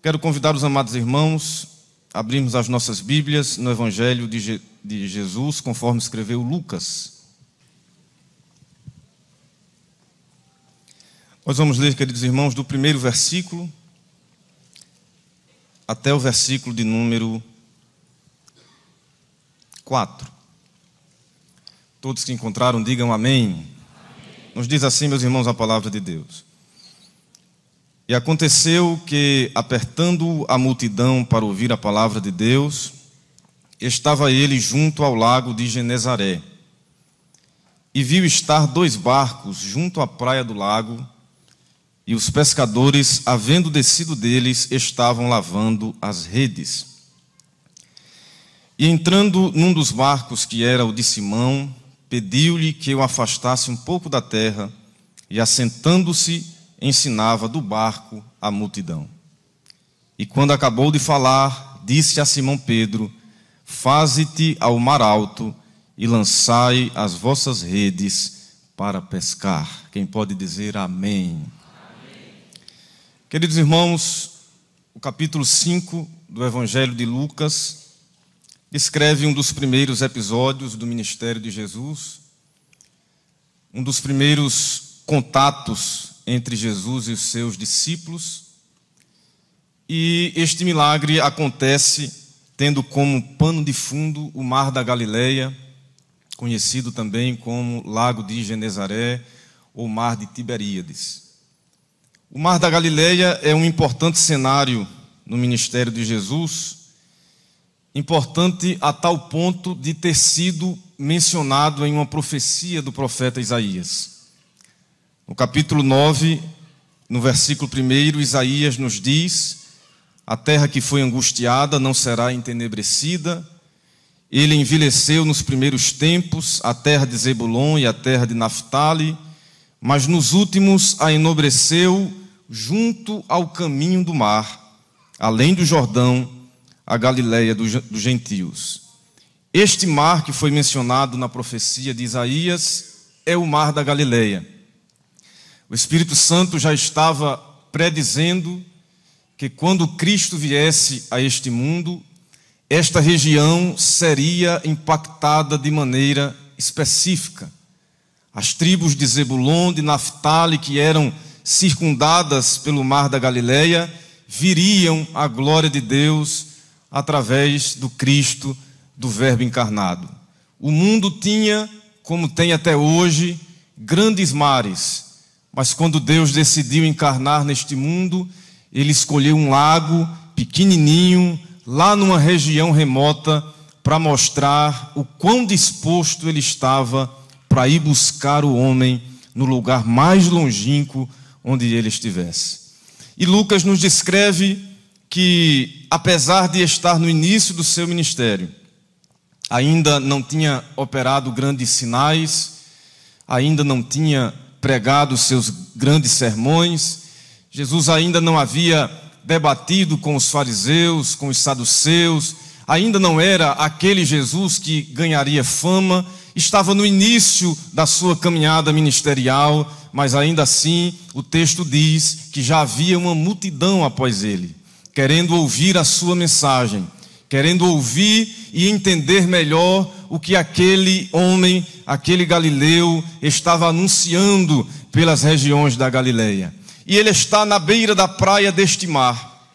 Quero convidar os amados irmãos a abrirmos as nossas Bíblias no Evangelho de Jesus, conforme escreveu Lucas. Nós vamos ler, queridos irmãos, do primeiro versículo até o versículo de número 4. Todos que encontraram, digam amém. Amém. Nos diz assim, meus irmãos, a palavra de Deus. E aconteceu que, apertando a multidão para ouvir a palavra de Deus, estava ele junto ao lago de Genezaré. E viu estar 2 barcos junto à praia do lago, e os pescadores, havendo descido deles, estavam lavando as redes. E entrando num dos barcos, que era o de Simão, pediu-lhe que o afastasse um pouco da terra, e assentando-se, ensinava do barco a multidão. E quando acabou de falar, disse a Simão Pedro: faze-te ao mar alto e lançai as vossas redes para pescar. Quem pode dizer amém? Amém. Queridos irmãos, o capítulo 5 do Evangelho de Lucas descreve um dos primeiros episódios do ministério de Jesus, um dos primeiros contatos entre Jesus e os seus discípulos. E este milagre acontece tendo como pano de fundo o Mar da Galileia, conhecido também como Lago de Genezaré ou Mar de Tiberíades. O Mar da Galileia é um importante cenário no ministério de Jesus, importante a tal ponto de ter sido mencionado em uma profecia do profeta Isaías. No capítulo 9, no versículo 1, Isaías nos diz: a terra que foi angustiada não será entenebrecida. Ele envelheceu nos primeiros tempos, a terra de Zebulon e a terra de Naftali, mas nos últimos a enobreceu junto ao caminho do mar, além do Jordão, a Galileia dos gentios. Este mar que foi mencionado na profecia de Isaías é o Mar da Galileia. O Espírito Santo já estava predizendo que quando Cristo viesse a este mundo, esta região seria impactada de maneira específica. As tribos de Zebulon, de Naftali, que eram circundadas pelo Mar da Galileia, viriam a glória de Deus através do Cristo, do Verbo encarnado. O mundo tinha, como tem até hoje, grandes mares. Mas quando Deus decidiu encarnar neste mundo, Ele escolheu um lago pequenininho, lá numa região remota, para mostrar o quão disposto Ele estava para ir buscar o homem no lugar mais longínquo onde ele estivesse. E Lucas nos descreve que, apesar de estar no início do seu ministério, ainda não tinha operado grandes sinais, ainda não tinha pregado seus grandes sermões, Jesus ainda não havia debatido com os fariseus, com os saduceus, ainda não era aquele Jesus que ganharia fama, estava no início da sua caminhada ministerial, mas ainda assim o texto diz que já havia uma multidão após ele, querendo ouvir a sua mensagem, querendo ouvir e entender melhor o que aquele homem, aquele galileu, estava anunciando pelas regiões da Galileia. E ele está na beira da praia deste mar.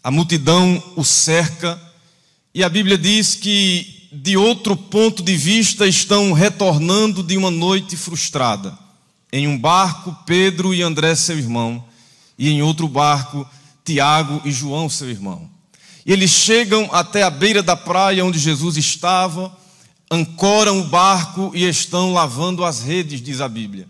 A multidão o cerca, e a Bíblia diz que, de outro ponto de vista, estão retornando de uma noite frustrada. Em um barco, Pedro e André, seu irmão, e em outro barco, Tiago e João, seu irmão. E eles chegam até a beira da praia onde Jesus estava, ancoram o barco e estão lavando as redes, diz a Bíblia.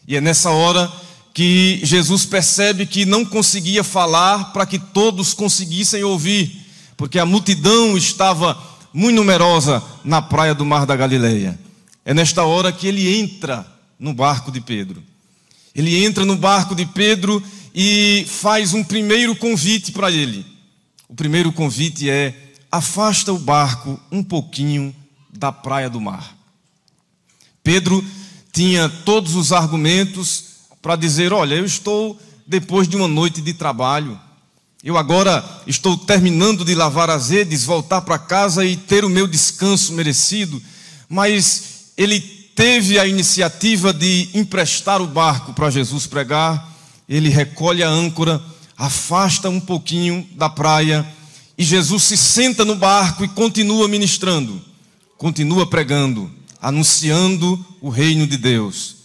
E é nessa hora que Jesus percebe que não conseguia falar para que todos conseguissem ouvir, porque a multidão estava muito numerosa na praia do Mar da Galileia. É nesta hora que ele entra no barco de Pedro. Ele entra no barco de Pedro e faz um primeiro convite para ele. O primeiro convite é: afasta o barco um pouquinho da praia do mar. Pedro tinha todos os argumentos para dizer: olha, eu estou depois de uma noite de trabalho, Eu agora estou terminando de lavar as redes, voltar para casa e ter o meu descanso merecido. Mas ele teve a iniciativa de emprestar o barco para Jesus pregar. Ele recolhe a âncora, afasta um pouquinho da praia e Jesus se senta no barco e continua ministrando, continua pregando, anunciando o reino de Deus.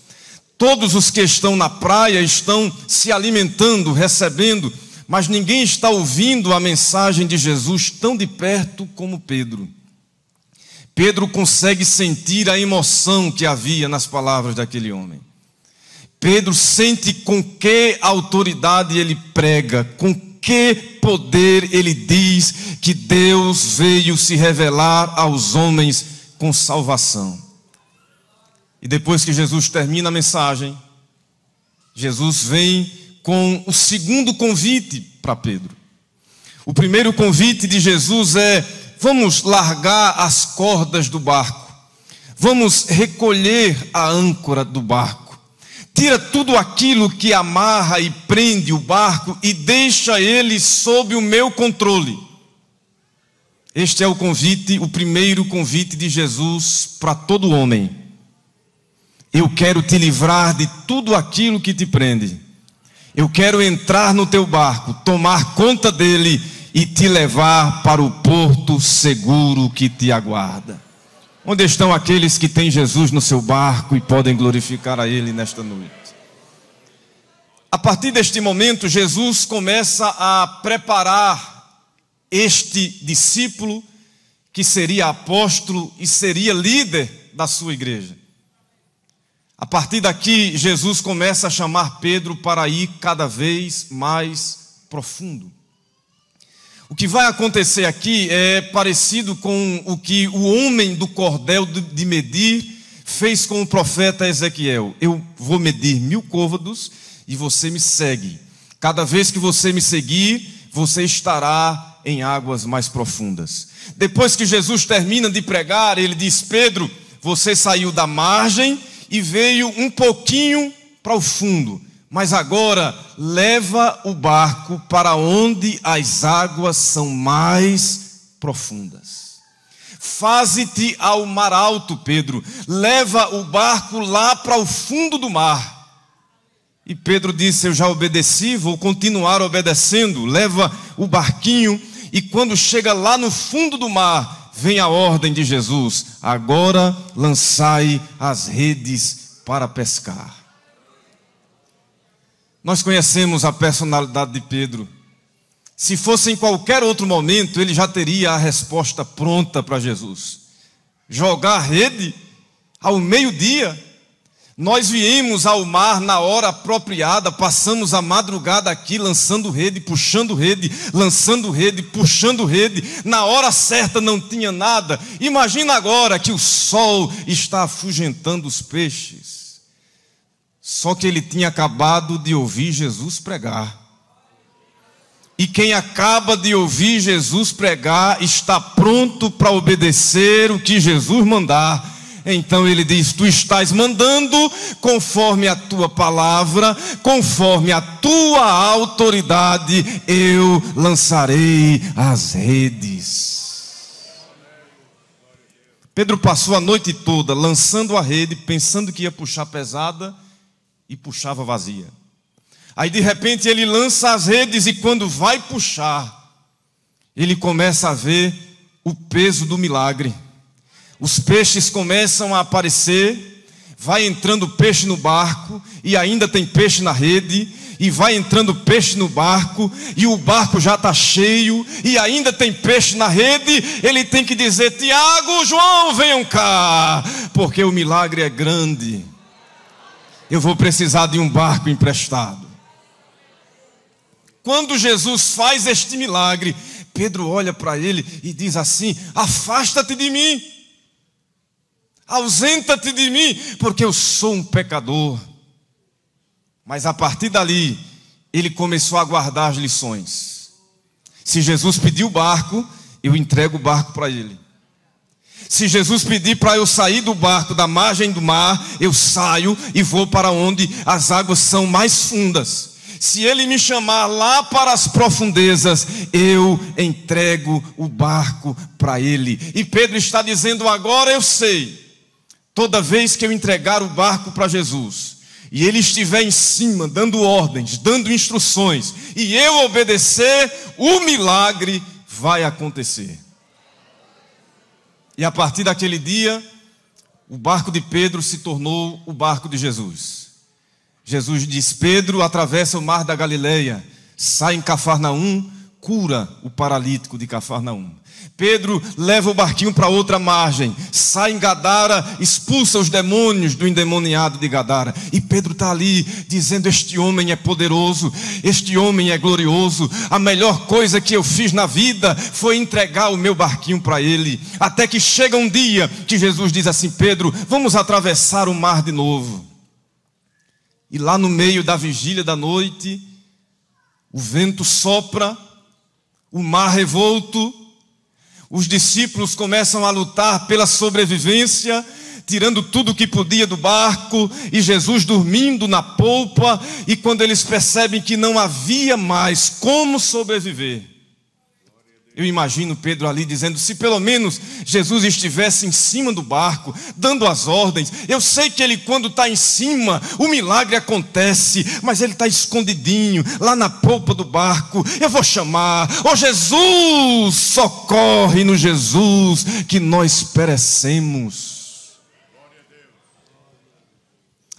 Todos os que estão na praia estão se alimentando, recebendo, mas ninguém está ouvindo a mensagem de Jesus tão de perto como Pedro. Pedro consegue sentir a emoção que havia nas palavras daquele homem. Pedro sente com que autoridade ele prega, com que poder ele diz que Deus veio se revelar aos homens com salvação. E depois que Jesus termina a mensagem, Jesus vem com o segundo convite para Pedro. O primeiro convite de Jesus é: vamos largar as cordas do barco, vamos recolher a âncora do barco, tira tudo aquilo que amarra e prende o barco e deixa ele sob o meu controle. Este é o convite, o primeiro convite de Jesus para todo homem. Eu quero te livrar de tudo aquilo que te prende. Eu quero entrar no teu barco, tomar conta dele e te levar para o porto seguro que te aguarda. Onde estão aqueles que têm Jesus no seu barco e podem glorificar a ele nesta noite? A partir deste momento, Jesus começa a preparar este discípulo que seria apóstolo e seria líder da sua igreja. A partir daqui, Jesus começa a chamar Pedro para ir cada vez mais profundo. O que vai acontecer aqui é parecido com o que o homem do cordel de medir fez com o profeta Ezequiel. Eu vou medir 1000 côvados e você me segue. Cada vez que você me seguir, você estará em águas mais profundas. Depois que Jesus termina de pregar, ele diz: Pedro, você saiu da margem e veio um pouquinho para o fundo, mas agora leva o barco para onde as águas são mais profundas. Faze-te ao mar alto, Pedro, leva o barco lá para o fundo do mar. E Pedro disse: eu já obedeci, vou continuar obedecendo. Leva o barquinho e quando chega lá no fundo do mar, vem a ordem de Jesus: agora lançai as redes para pescar. Nós conhecemos a personalidade de Pedro. Se fosse em qualquer outro momento, ele já teria a resposta pronta para Jesus. Jogar a rede ao meio-dia. Nós viemos ao mar na hora apropriada, passamos a madrugada aqui lançando rede, puxando rede, lançando rede, puxando rede. Na hora certa não tinha nada. Imagina agora que o sol está afugentando os peixes. Só que ele tinha acabado de ouvir Jesus pregar. E quem acaba de ouvir Jesus pregar está pronto para obedecer o que Jesus mandar. Então ele diz: tu estás mandando conforme a tua palavra, conforme a tua autoridade, eu lançarei as redes. Pedro passou a noite toda lançando a rede, pensando que ia puxar pesada e puxava vazia. Aí de repente ele lança as redes e quando vai puxar, ele começa a ver o peso do milagre. Os peixes começam a aparecer, vai entrando peixe no barco, e ainda tem peixe na rede, e vai entrando peixe no barco, e o barco já está cheio, e ainda tem peixe na rede. Ele tem que dizer: Tiago, João, venham cá, porque o milagre é grande. Eu vou precisar de um barco emprestado. Quando Jesus faz este milagre, Pedro olha para ele e diz assim: afasta-te de mim. Ausenta-te de mim, porque eu sou um pecador. Mas a partir dali, ele começou a guardar as lições. Se Jesus pedir o barco, eu entrego o barco para ele. Se Jesus pedir para eu sair do barco, da margem do mar, eu saio e vou para onde as águas são mais fundas. se ele me chamar lá para as profundezas, eu entrego o barco para ele. E Pedro está dizendo: agora eu sei, toda vez que eu entregar o barco para Jesus, e ele estiver em cima, dando ordens, dando instruções, e eu obedecer, o milagre vai acontecer. E a partir daquele dia, o barco de Pedro se tornou o barco de Jesus. Jesus diz: Pedro atravessa o mar da Galileia, sai em Cafarnaum, cura o paralítico de Cafarnaum. Pedro leva o barquinho para outra margem, sai em Gadara, expulsa os demônios do endemoniado de Gadara. E Pedro está ali dizendo: este homem é poderoso, este homem é glorioso. A melhor coisa que eu fiz na vida foi entregar o meu barquinho para ele. Até que chega um dia que Jesus diz assim: Pedro, vamos atravessar o mar de novo. E lá no meio da vigília da noite, o vento sopra, o mar revolto, os discípulos começam a lutar pela sobrevivência, tirando tudo o que podia do barco, e Jesus dormindo na polpa. E quando eles percebem que não havia mais como sobreviver, eu imagino Pedro ali dizendo: se pelo menos Jesus estivesse em cima do barco, dando as ordens. Eu sei que ele, quando está em cima, o milagre acontece, mas ele está escondidinho, lá na polpa do barco. Eu vou chamar: ó Jesus, socorre no Jesus, que nós perecemos.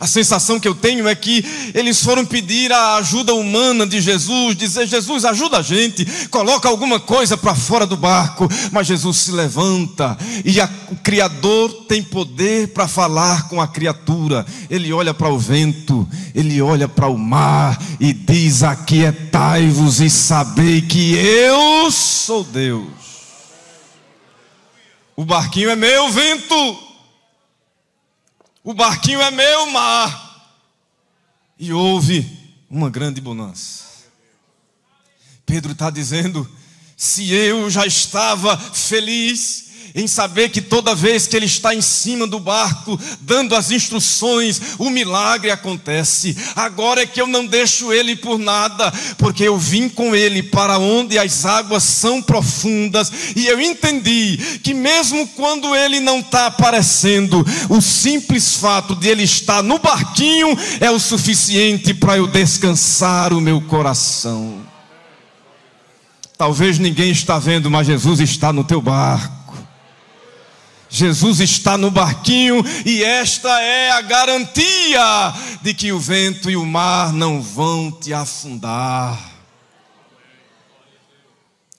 A sensação que eu tenho é que eles foram pedir a ajuda humana de Jesus, dizer: Jesus, ajuda a gente, coloca alguma coisa para fora do barco. Mas Jesus se levanta, e o Criador tem poder para falar com a criatura. Ele olha para o vento, ele olha para o mar e diz: aquietai-vos e sabei que eu sou Deus. O barquinho é meu, vento. O barquinho é meu, mar. E houve uma grande bonança. Pedro está dizendo: se eu já estava feliz em saber que toda vez que ele está em cima do barco, dando as instruções, o milagre acontece, agora é que eu não deixo ele por nada, porque eu vim com ele para onde as águas são profundas. E eu entendi que mesmo quando ele não está aparecendo, o simples fato de ele estar no barquinho é o suficiente para eu descansar o meu coração. Talvez ninguém está vendo, mas Jesus está no teu barco. Jesus está no barquinho, e esta é a garantia de que o vento e o mar não vão te afundar.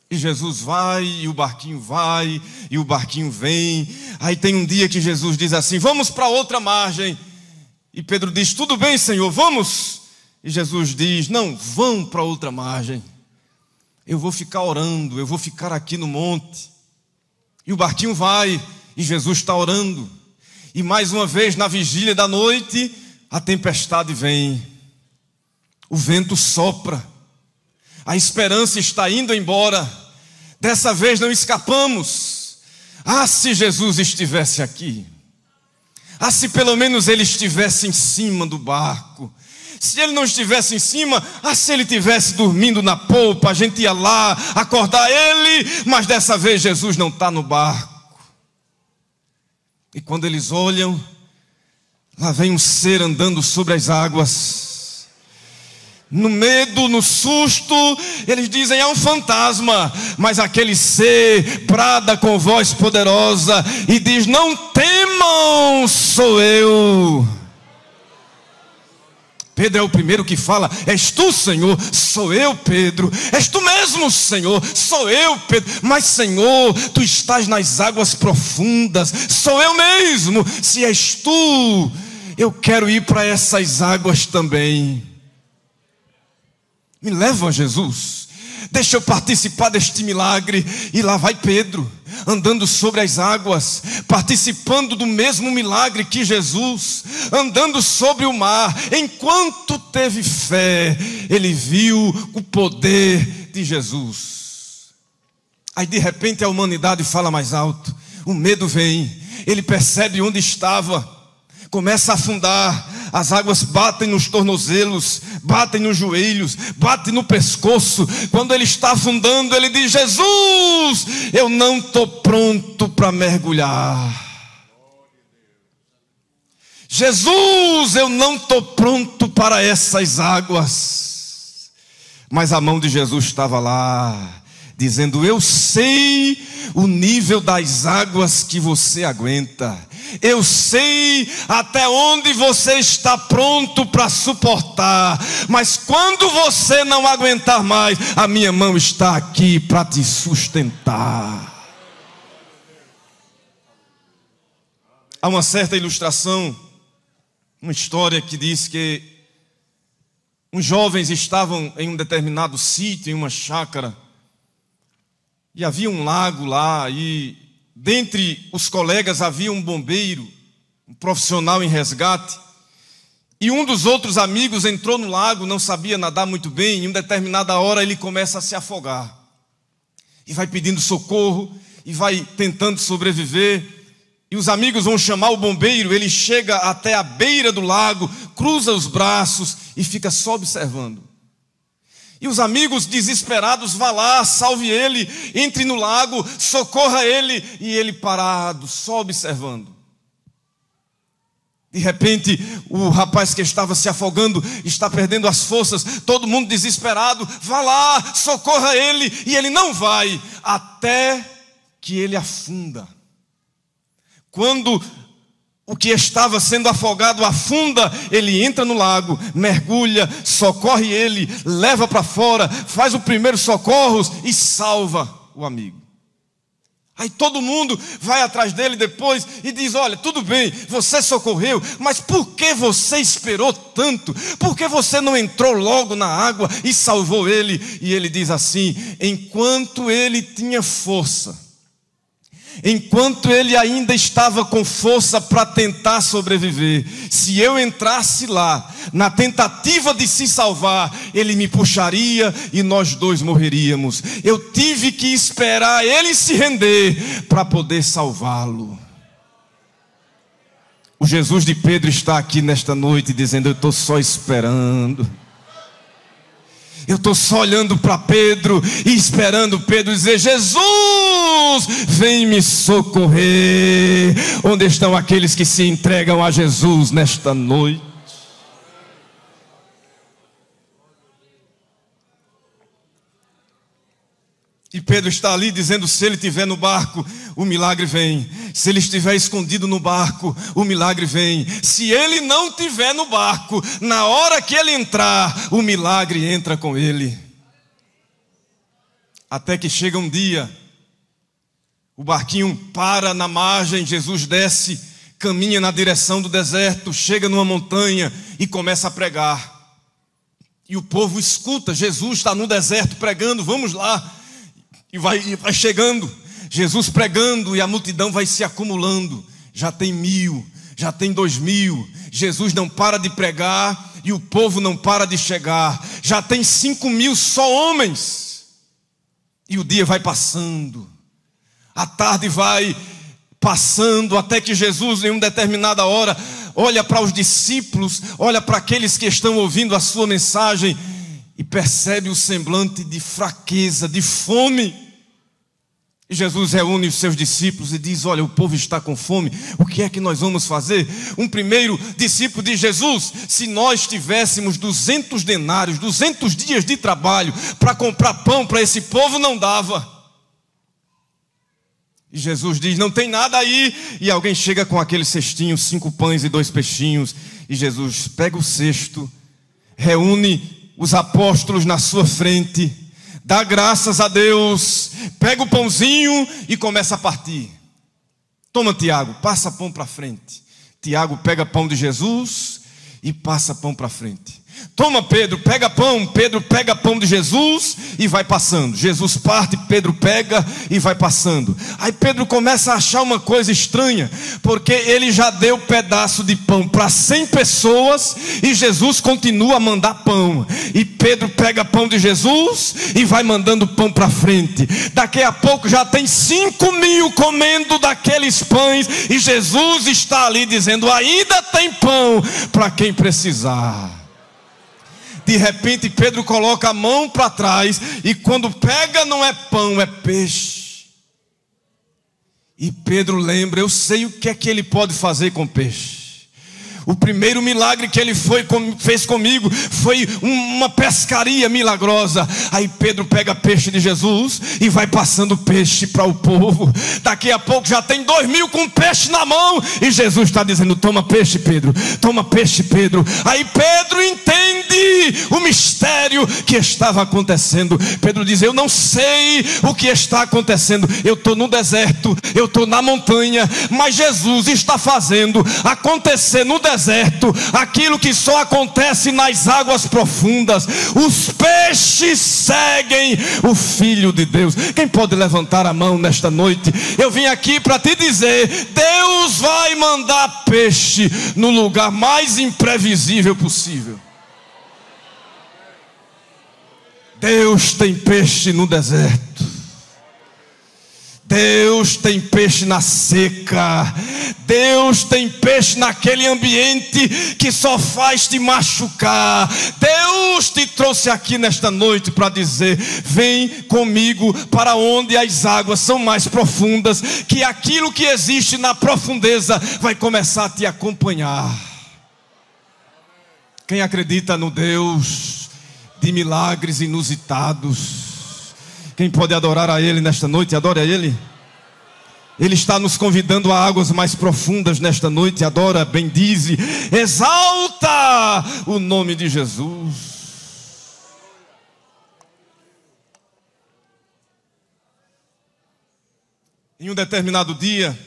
E Jesus vai, e o barquinho vai, e o barquinho vem. Aí tem um dia que Jesus diz assim: vamos para outra margem. E Pedro diz: tudo bem, Senhor, vamos. E Jesus diz: não, vão para outra margem. Eu vou ficar orando, eu vou ficar aqui no monte. E o barquinho vai, e Jesus está orando. E mais uma vez, na vigília da noite, a tempestade vem, o vento sopra, a esperança está indo embora. Dessa vez não escapamos. Ah, se Jesus estivesse aqui! Ah, se pelo menos ele estivesse em cima do barco! Se ele não estivesse em cima, se ele estivesse dormindo na polpa, a gente ia lá acordar ele. Mas dessa vez Jesus não está no barco. E quando eles olham, lá vem um ser andando sobre as águas. No medo, no susto, eles dizem: é um fantasma. Mas aquele ser brada com voz poderosa e diz: não temam, sou eu. Pedro é o primeiro que fala: és tu, Senhor? Sou eu, Pedro. És tu mesmo, Senhor? Sou eu, Pedro. Mas, Senhor, tu estás nas águas profundas. Sou eu mesmo. Se és tu, eu quero ir para essas águas também. Me leva, Jesus. Deixa eu participar deste milagre. E lá vai Pedro, andando sobre as águas, participando do mesmo milagre que Jesus, andando sobre o mar. Enquanto teve fé, ele viu o poder de Jesus. Aí de repente a humanidade fala mais alto, o medo vem, ele percebe onde estava, começa a afundar, as águas batem nos tornozelos, batem nos joelhos, batem no pescoço. Quando ele está afundando, ele diz: Jesus, eu não estou pronto para mergulhar. Jesus, eu não estou pronto para essas águas. Mas a mão de Jesus estava lá, dizendo: eu sei o nível das águas que você aguenta. Eu sei até onde você está pronto para suportar. Mas quando você não aguentar mais, a minha mão está aqui para te sustentar. Há uma certa ilustração, uma história que diz que uns jovens estavam em um determinado sítio, em uma chácara, e havia um lago lá, e dentre os colegas havia um bombeiro, um profissional em resgate, e um dos outros amigos entrou no lago, não sabia nadar muito bem, e em uma determinada hora ele começa a se afogar, e vai pedindo socorro, e vai tentando sobreviver. E os amigos vão chamar o bombeiro. Ele chega até a beira do lago, cruza os braços e fica só observando. E os amigos desesperados: vá lá, salve ele, entre no lago, socorra ele. E ele parado, só observando. De repente, o rapaz que estava se afogando está perdendo as forças, todo mundo desesperado: vá lá, socorra ele. E ele não vai, até que ele afunda. Quando o que estava sendo afogado afunda, ele entra no lago, mergulha, socorre ele, leva para fora, faz o primeiro socorros e salva o amigo. Aí todo mundo vai atrás dele depois e diz: olha, tudo bem, você socorreu, mas por que você esperou tanto? Por que você não entrou logo na água e salvou ele? E ele diz assim: enquanto ele tinha força, enquanto ele ainda estava com força para tentar sobreviver, se eu entrasse lá, na tentativa de se salvar, ele me puxaria e nós dois morreríamos. Eu tive que esperar ele se render para poder salvá-lo. O Jesus de Pedro está aqui nesta noite dizendo: eu estou só esperando. Eu estou só olhando para Pedro e esperando Pedro dizer: Jesus, vem me socorrer. Onde estão aqueles que se entregam a Jesus nesta noite? E Pedro está ali dizendo: se ele estiver no barco, o milagre vem. Se ele estiver escondido no barco, o milagre vem. Se ele não estiver no barco, na hora que ele entrar, o milagre entra com ele. Até que chega um dia, o barquinho para na margem, Jesus desce, caminha na direção do deserto, chega numa montanha e começa a pregar. E o povo escuta: Jesus está no deserto pregando, vamos lá. E vai chegando, Jesus pregando, e a multidão vai se acumulando. Já tem 1000, já tem 2000. Jesus não para de pregar e o povo não para de chegar. Já tem 5000 só homens. E o dia vai passando, a tarde vai passando, até que Jesus, em uma determinada hora, olha para os discípulos, olha para aqueles que estão ouvindo a sua mensagem e percebe o semblante de fraqueza, de fome. E Jesus reúne os seus discípulos e diz: olha, o povo está com fome, o que é que nós vamos fazer? Um primeiro discípulo diz: Jesus, se nós tivéssemos 200 denários, 200 dias de trabalho para comprar pão para esse povo, não dava. E Jesus diz: não tem nada aí. E alguém chega com aquele cestinho, 5 pães e 2 peixinhos. E Jesus pega o cesto, reúne os apóstolos na sua frente, dá graças a Deus, pega o pãozinho e começa a partir. Toma, Tiago, passa pão para frente. Tiago pega pão de Jesus e passa pão para frente. Toma, Pedro pega pão de Jesus e vai passando. Jesus parte, Pedro pega e vai passando. Aí Pedro começa a achar uma coisa estranha, porque ele já deu pedaço de pão para 100 pessoas e Jesus continua a mandar pão. E Pedro pega pão de Jesus e vai mandando pão para frente. Daqui a pouco já tem 5.000 comendo daqueles pães e Jesus está ali dizendo: ainda tem pão para quem precisar. De repente Pedro coloca a mão para trás e quando pega não é pão, é peixe. E Pedro lembra: eu sei o que é que ele pode fazer com peixe. O primeiro milagre que ele fez comigo foi uma pescaria milagrosa. Aí Pedro pega peixe de Jesus e vai passando peixe para o povo. Daqui a pouco já tem 2.000 com peixe na mão e Jesus está dizendo: toma peixe, Pedro, toma peixe, Pedro. Aí Pedro entende o mistério que estava acontecendo. Pedro diz: eu não sei o que está acontecendo, eu estou no deserto, eu estou na montanha, mas Jesus está fazendo acontecer no deserto aquilo que só acontece nas águas profundas. Os peixes seguem o Filho de Deus. Quem pode levantar a mão nesta noite? Eu vim aqui para te dizer: Deus vai mandar peixe no lugar mais imprevisível possível. Deus tem peixe no deserto. Deus tem peixe na seca. Deus tem peixe naquele ambiente que só faz te machucar. Deus te trouxe aqui nesta noite para dizer: vem comigo para onde as águas são mais profundas, que aquilo que existe na profundeza vai começar a te acompanhar. Quem acredita no Deus de milagres inusitados? Quem pode adorar a Ele nesta noite? Adore a Ele. Ele está nos convidando a águas mais profundas nesta noite. Adora, bendize, exalta o nome de Jesus. Em um determinado dia,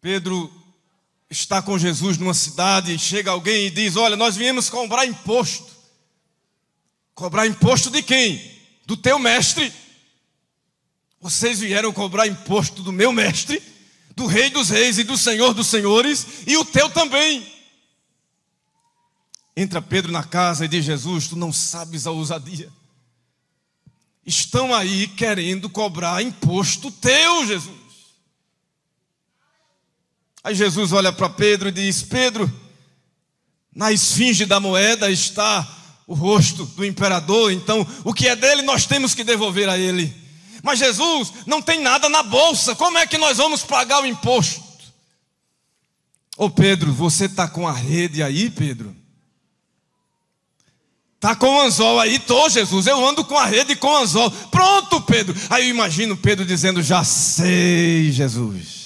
Pedro está com Jesus numa cidade e chega alguém e diz: olha, nós viemos cobrar imposto. Cobrar imposto de quem? Do teu mestre. Vocês vieram cobrar imposto do meu mestre, do Rei dos Reis e do Senhor dos Senhores, e o teu também. Entra Pedro na casa e diz: Jesus, tu não sabes a ousadia. Estão aí querendo cobrar imposto teu, Jesus. Aí Jesus olha para Pedro e diz: Pedro, na esfinge da moeda está o rosto do imperador, então o que é dele nós temos que devolver a ele. Mas Jesus, não tem nada na bolsa, como é que nós vamos pagar o imposto? Ô Pedro, você está com a rede aí, Pedro? Está com o anzol aí? Tô, Jesus, eu ando com a rede e com o anzol. Pronto, Pedro. Aí eu imagino Pedro dizendo: já sei, Jesus,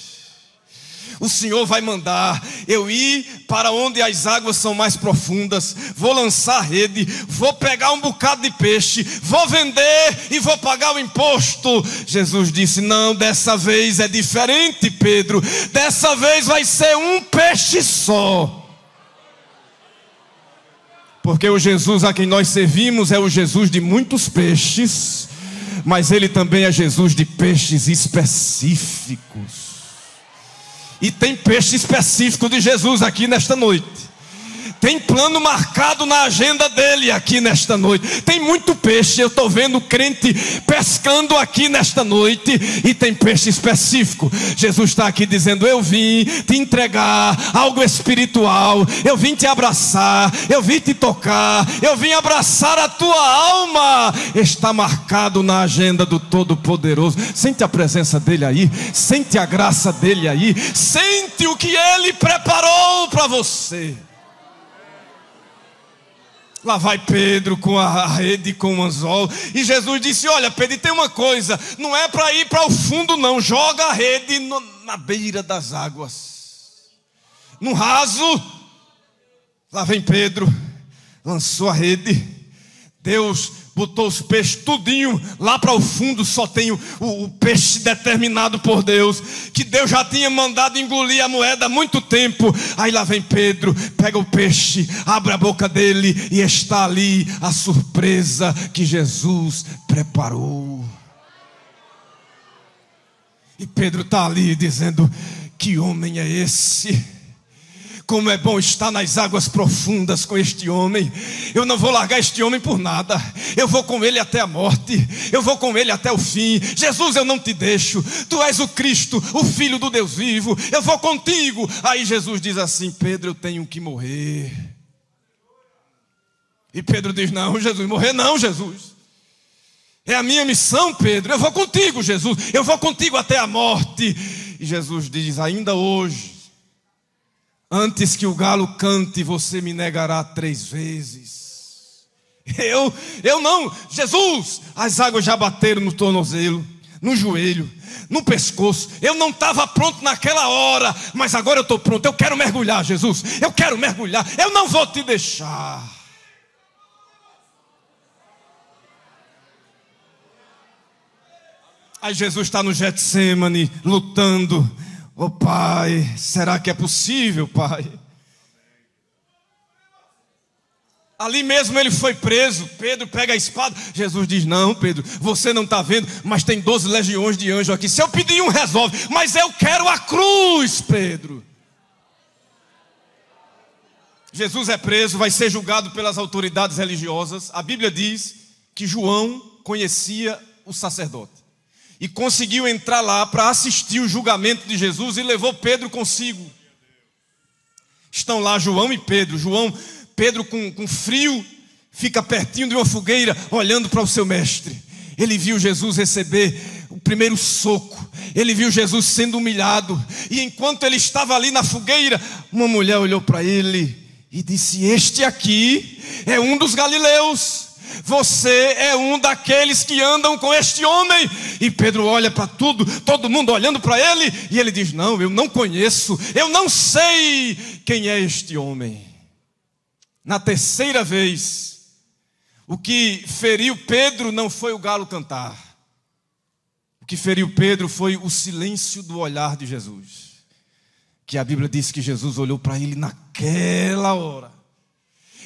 o Senhor vai mandar eu ir para onde as águas são mais profundas, vou lançar a rede, vou pegar um bocado de peixe, vou vender e vou pagar o imposto. Jesus disse: não, dessa vez é diferente, Pedro. Dessa vez vai ser um peixe só. Porque o Jesus a quem nós servimos é o Jesus de muitos peixes, mas Ele também é Jesus de peixes específicos. E tem peixe específico de Jesus aqui nesta noite. Tem plano marcado na agenda dele aqui nesta noite. Tem muito peixe, eu estou vendo crente pescando aqui nesta noite. E tem peixe específico. Jesus está aqui dizendo: eu vim te entregar algo espiritual, eu vim te abraçar, eu vim te tocar, eu vim abraçar a tua alma. Está marcado na agenda do Todo-Poderoso. Sente a presença dele aí, sente a graça dele aí, sente o que ele preparou para você. Lá vai Pedro com a rede, com o anzol. E Jesus disse: olha, Pedro, tem uma coisa, não é para ir para o fundo não. Joga a rede na beira das águas, no raso. Lá vem Pedro, lançou a rede. Deus botou os peixes tudinho lá para o fundo, só tem o peixe determinado por Deus, que Deus já tinha mandado engolir a moeda há muito tempo. Aí lá vem Pedro, pega o peixe, abre a boca dele e está ali a surpresa que Jesus preparou. E Pedro está ali dizendo: que homem é esse? Como é bom estar nas águas profundas com este homem. Eu não vou largar este homem por nada. Eu vou com ele até a morte. Eu vou com ele até o fim. Jesus, eu não te deixo. Tu és o Cristo, o Filho do Deus vivo. Eu vou contigo. Aí Jesus diz assim: Pedro, eu tenho que morrer. E Pedro diz: não, Jesus, morrer não, Jesus. É a minha missão, Pedro. Eu vou contigo, Jesus. Eu vou contigo até a morte. E Jesus diz: ainda hoje, antes que o galo cante, você me negará 3 vezes. Eu não. Jesus, as águas já bateram no tornozelo, no joelho, no pescoço. Eu não estava pronto naquela hora, mas agora eu estou pronto. Eu quero mergulhar, Jesus. Eu quero mergulhar. Eu não vou te deixar. Aí Jesus está no Getsêmani, lutando. Oh Pai, será que é possível, Pai? Ali mesmo ele foi preso. Pedro pega a espada. Jesus diz: não, Pedro, você não está vendo, mas tem 12 legiões de anjos aqui. Se eu pedir um, resolve. Mas eu quero a cruz, Pedro. Jesus é preso, vai ser julgado pelas autoridades religiosas. A Bíblia diz que João conhecia o sacerdote e conseguiu entrar lá para assistir o julgamento de Jesus e levou Pedro consigo. Estão lá João e Pedro. Pedro com frio, fica pertinho de uma fogueira, olhando para o seu mestre. Ele viu Jesus receber o primeiro soco. Ele viu Jesus sendo humilhado. E enquanto ele estava ali na fogueira, uma mulher olhou para ele e disse: este aqui é um dos galileus. Você é um daqueles que andam com este homem. E Pedro olha para tudo, todo mundo olhando para ele, e ele diz: não, eu não conheço, eu não sei quem é este homem. Na terceira vez, o que feriu Pedro não foi o galo cantar. O que feriu Pedro foi o silêncio do olhar de Jesus. Que a Bíblia diz que Jesus olhou para ele naquela hora.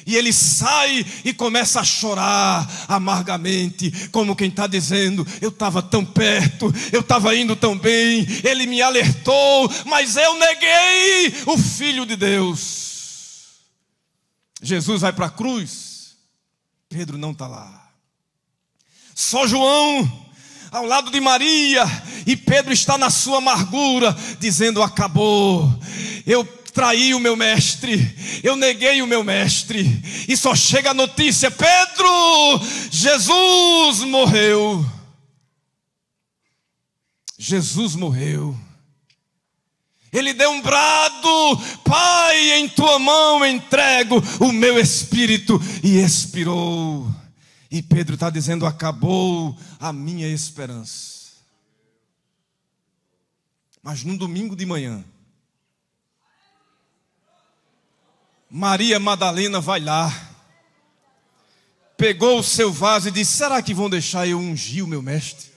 E ele sai e começa a chorar amargamente, como quem está dizendo: eu estava tão perto, eu estava indo tão bem, ele me alertou, mas eu neguei o Filho de Deus. Jesus vai para a cruz, Pedro não está lá. Só João ao lado de Maria, e Pedro está na sua amargura, dizendo: acabou, eu traí o meu mestre, eu neguei o meu mestre. E só chega a notícia: Pedro, Jesus morreu. Jesus morreu. Ele deu um brado: Pai, em tua mão entrego o meu espírito. E expirou. E Pedro está dizendo: acabou a minha esperança. Mas num domingo de manhã, Maria Madalena vai lá, pegou o seu vaso e disse: será que vão deixar eu ungir o meu mestre?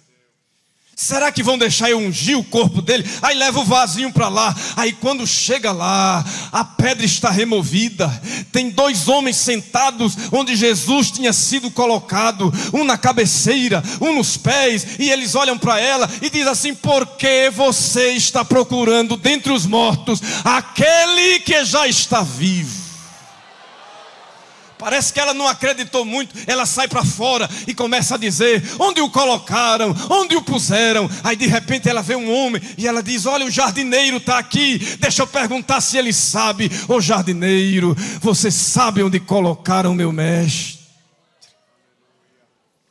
Será que vão deixar eu ungir o corpo dele? Aí leva o vasinho para lá. Aí quando chega lá, a pedra está removida. Tem 2 homens sentados onde Jesus tinha sido colocado, um na cabeceira, um nos pés. E eles olham para ela e dizem assim: por que você está procurando dentre os mortos aquele que já está vivo? Parece que ela não acreditou muito. Ela sai para fora e começa a dizer: onde o colocaram? Onde o puseram? Aí de repente ela vê um homem e ela diz: olha, o jardineiro está aqui. Deixa eu perguntar se ele sabe. Ô jardineiro, você sabe onde colocaram meu mestre?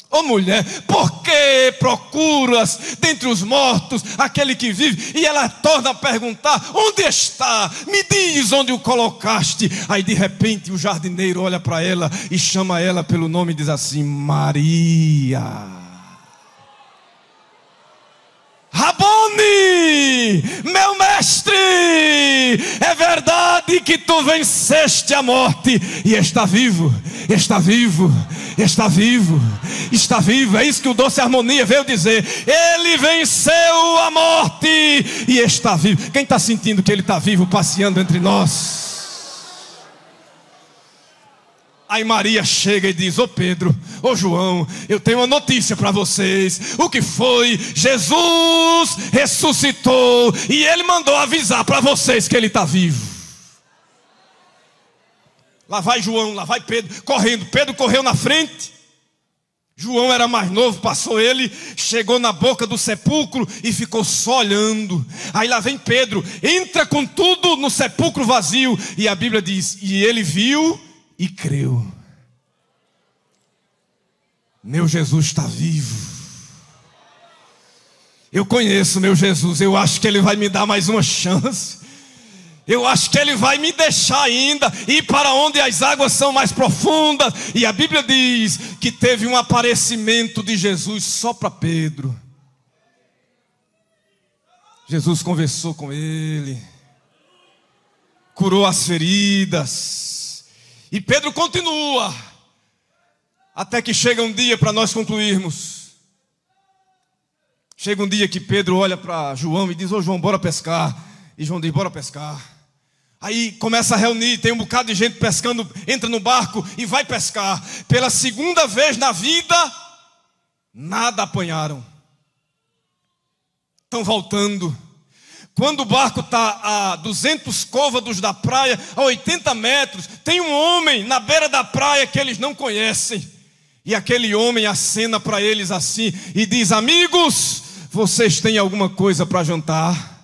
Ô mulher, por que procuras dentre os mortos aquele que vive? E ela torna a perguntar: onde está? Me diz onde o colocaste. Aí de repente o jardineiro olha para ela e chama ela pelo nome e diz assim: Maria. Rabone, meu mestre, é verdade, verdade que tu venceste a morte e está vivo, está vivo, está vivo, está vivo. É isso que o Doce Harmonia veio dizer. Ele venceu a morte e está vivo. Quem está sentindo que ele está vivo passeando entre nós? Aí Maria chega e diz: ô Pedro, ô João, eu tenho uma notícia para vocês. O que foi? Jesus ressuscitou e ele mandou avisar para vocês que ele está vivo. Lá vai João, lá vai Pedro, correndo. Pedro correu na frente. João era mais novo, passou ele, chegou na boca do sepulcro e ficou só olhando. Aí lá vem Pedro, entra com tudo no sepulcro vazio. E a Bíblia diz: e ele viu e creu. Meu Jesus está vivo. Eu conheço meu Jesus. Eu acho que ele vai me dar mais uma chance. Eu acho que ele vai me deixar ainda ir para onde as águas são mais profundas. E a Bíblia diz que teve um aparecimento de Jesus só para Pedro. Jesus conversou com ele, curou as feridas. E Pedro continua, até que chega um dia, para nós concluirmos. Chega um dia que Pedro olha para João e diz: ô João, bora pescar. E João diz: bora pescar. Aí começa a reunir, tem um bocado de gente pescando, entra no barco e vai pescar. Pela segunda vez na vida, nada apanharam. Estão voltando. Quando o barco está a 200 côvados da praia, a 80 metros, tem um homem na beira da praia que eles não conhecem. E aquele homem acena para eles assim e diz: amigos, vocês têm alguma coisa para jantar?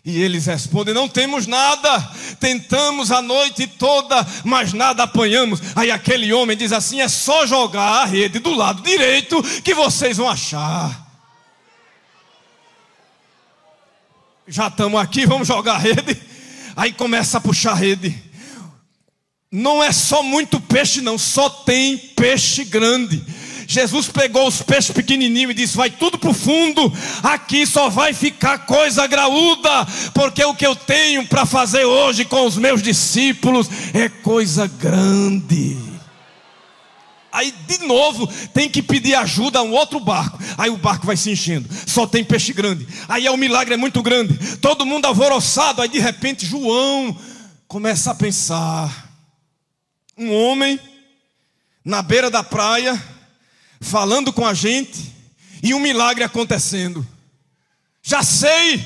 E eles respondem: não temos nada, tentamos a noite toda, mas nada apanhamos. Aí aquele homem diz assim: é só jogar a rede do lado direito que vocês vão achar. Já estamos aqui, vamos jogar a rede. Aí começa a puxar a rede. Não é só muito peixe não, só tem peixe grande. Jesus pegou os peixes pequenininhos e disse: vai tudo para o fundo, aqui só vai ficar coisa graúda, porque o que eu tenho para fazer hoje com os meus discípulos é coisa grande. Aí de novo tem que pedir ajuda a um outro barco. Aí o barco vai se enchendo, só tem peixe grande. Aí o milagre é muito grande, todo mundo alvoroçado. Aí de repente João começa a pensar: um homem na beira da praia falando com a gente e um milagre acontecendo. Já sei.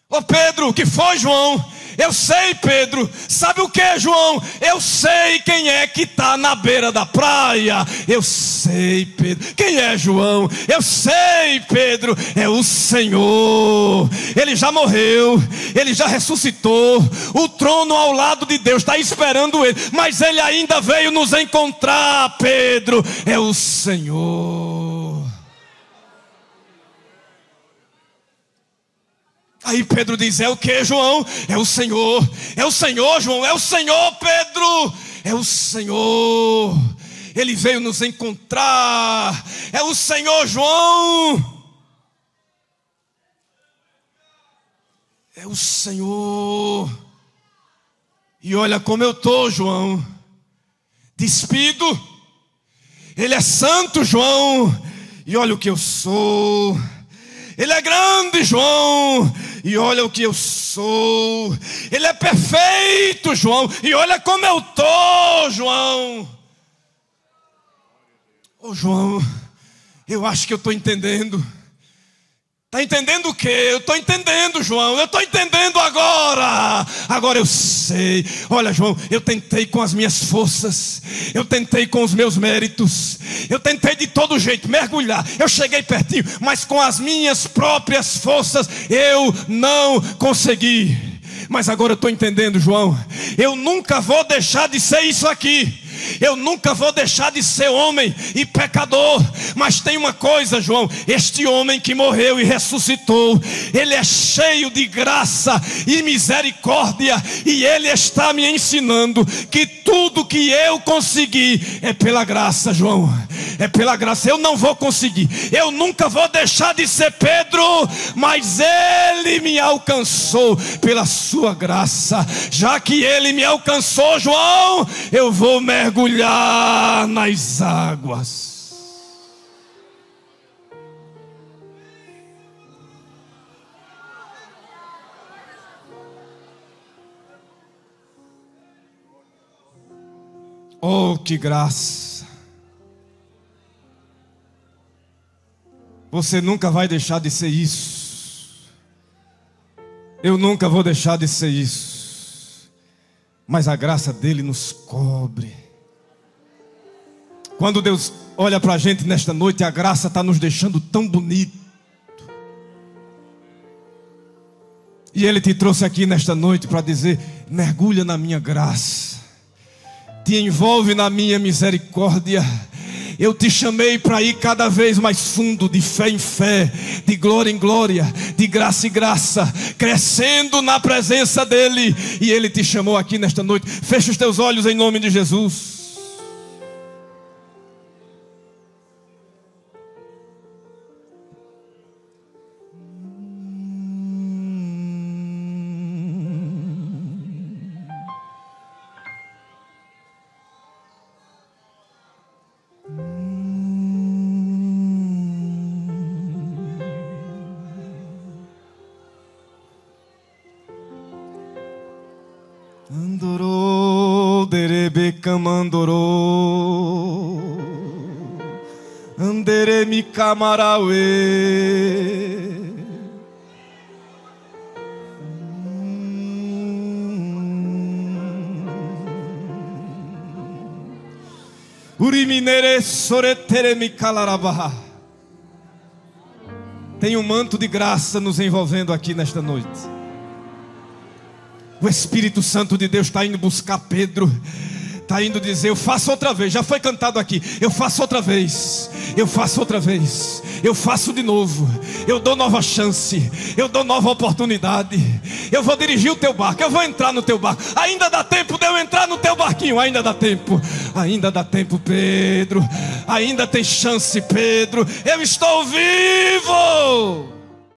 Ô Pedro, o que foi, João? Eu sei, Pedro. Sabe o que, João? Eu sei quem é que está na beira da praia. Eu sei, Pedro. Quem é, João? Eu sei, Pedro. É o Senhor. Ele já morreu, ele já ressuscitou. O trono ao lado de Deus está esperando ele, mas ele ainda veio nos encontrar, Pedro. É o Senhor. Aí Pedro diz: é o que, João? É o Senhor. É o Senhor, João. É o Senhor, Pedro. É o Senhor. Ele veio nos encontrar. É o Senhor, João. É o Senhor. E olha como eu estou, João. Despido. Ele é santo, João. E olha o que eu sou. Ele é grande, João, e olha o que eu sou. Ele é perfeito, João, e olha como eu estou, João. Ô João, eu acho que eu estou entendendo. Está entendendo o quê? Eu estou entendendo, João. Eu estou entendendo agora. Agora eu sei. Olha, João, eu tentei com as minhas forças. Eu tentei com os meus méritos. Eu tentei de todo jeito mergulhar. Eu cheguei pertinho, mas com as minhas próprias forças eu não consegui. Mas agora eu estou entendendo, João. Eu nunca vou deixar de ser isso aqui. Eu nunca vou deixar de ser homem e pecador. Mas tem uma coisa, João: este homem que morreu e ressuscitou, ele é cheio de graça e misericórdia, e ele está me ensinando que tudo que eu consegui é pela graça, João. É pela graça. Eu não vou conseguir, eu nunca vou deixar de ser Pedro, mas ele me alcançou pela sua graça. Já que ele me alcançou, João, eu vou mergulhar nas águas. Oh, que graça! Você nunca vai deixar de ser isso. Eu nunca vou deixar de ser isso. Mas a graça dele nos cobre. Quando Deus olha para a gente nesta noite, a graça está nos deixando tão bonito. E Ele te trouxe aqui nesta noite para dizer: mergulha na minha graça, te envolve na minha misericórdia. Eu te chamei para ir cada vez mais fundo, de fé em fé, de glória em glória, de graça em graça, crescendo na presença dEle. E Ele te chamou aqui nesta noite. Fecha os teus olhos em nome de Jesus. Andorô, derebe camandorô, andere mi camarauê. Uriminere soretere mi calarabá. Tem um manto de graça nos envolvendo aqui nesta noite. O Espírito Santo de Deus está indo buscar Pedro, está indo dizer: eu faço outra vez. Já foi cantado aqui: eu faço outra vez, eu faço outra vez, eu faço de novo, eu dou nova chance, eu dou nova oportunidade. Eu vou dirigir o teu barco, eu vou entrar no teu barco. Ainda dá tempo de eu entrar no teu barquinho, ainda dá tempo, Pedro. Ainda tem chance, Pedro. Eu estou vivo.